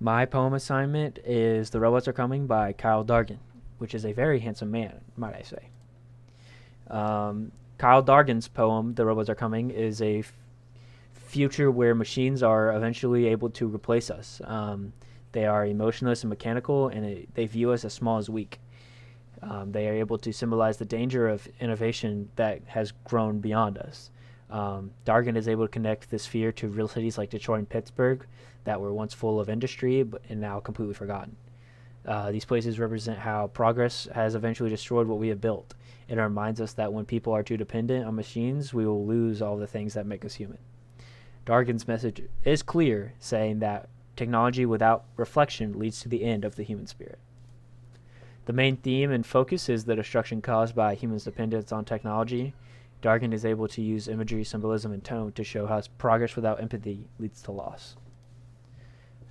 My poem assignment is The Robots Are Coming by Kyle Dargan, which is a very handsome man, might I say. Kyle Dargan's poem, The Robots Are Coming, is a future where machines are eventually able to replace us. They are emotionless and mechanical, and they view us as small as weak. They are able to symbolize the danger of innovation that has grown beyond us. Dargan is able to connect this fear to real cities like Detroit and Pittsburgh that were once full of industry and now completely forgotten. These places represent how progress has eventually destroyed what we have built. It reminds us that when people are too dependent on machines, we will lose all the things that make us human. Dargan's message is clear, saying that technology without reflection leads to the end of the human spirit. The main theme and focus is the destruction caused by humans' dependence on technology. Dargan is able to use imagery, symbolism, and tone to show how progress without empathy leads to loss.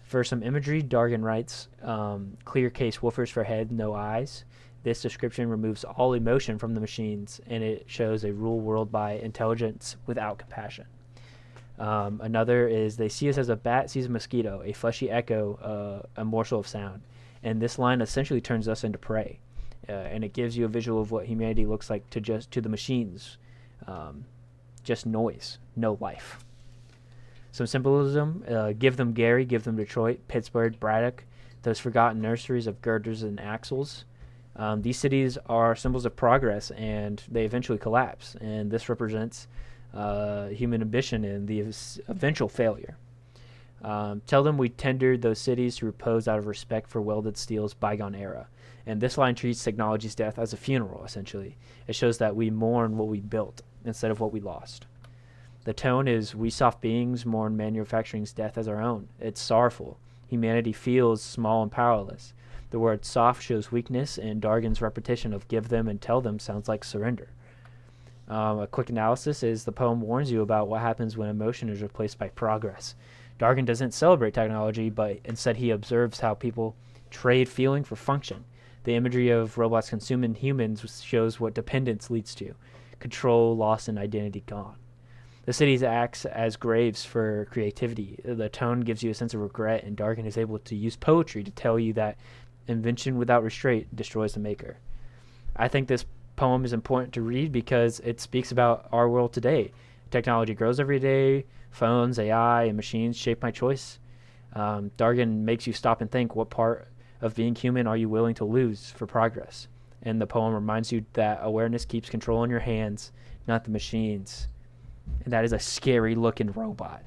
For some imagery, Dargan writes, clear case woofers for head, no eyes. This description removes all emotion from the machines, and it shows a rule world by intelligence without compassion. Another is they see us as a bat sees a mosquito, a fleshy echo, a morsel of sound. And this line essentially turns us into prey. And it gives you a visual of what humanity looks like to the machines. Just noise, no life. Some symbolism, give them Gary, give them Detroit, Pittsburgh, Braddock, those forgotten nurseries of girders and axles. These cities are symbols of progress, and they eventually collapse. And this represents human ambition and the eventual failure. Tell them we tendered those cities to repose out of respect for welded steel's bygone era. And this line treats technology's death as a funeral, essentially. It shows that we mourn what we built instead of what we lost. The tone is we soft beings mourn manufacturing's death as our own. It's sorrowful. Humanity feels small and powerless. The word soft shows weakness, and Dargan's repetition of give them and tell them sounds like surrender. A quick analysis is the poem warns you about what happens when emotion is replaced by progress. Dargan doesn't celebrate technology, but instead he observes how people trade feeling for function. The imagery of robots consuming humans shows what dependence leads to. Control, loss, and identity gone. The cities acts as graves for creativity. The tone gives you a sense of regret, and Dargan is able to use poetry to tell you that invention without restraint destroys the maker. I think this poem is important to read because it speaks about our world today. Technology grows every day. Phones, AI, and machines shape my choice. Dargan makes you stop and think, what part of being human are you willing to lose for progress? And the poem reminds you that awareness keeps control in your hands, not the machines. And that is a scary looking robot.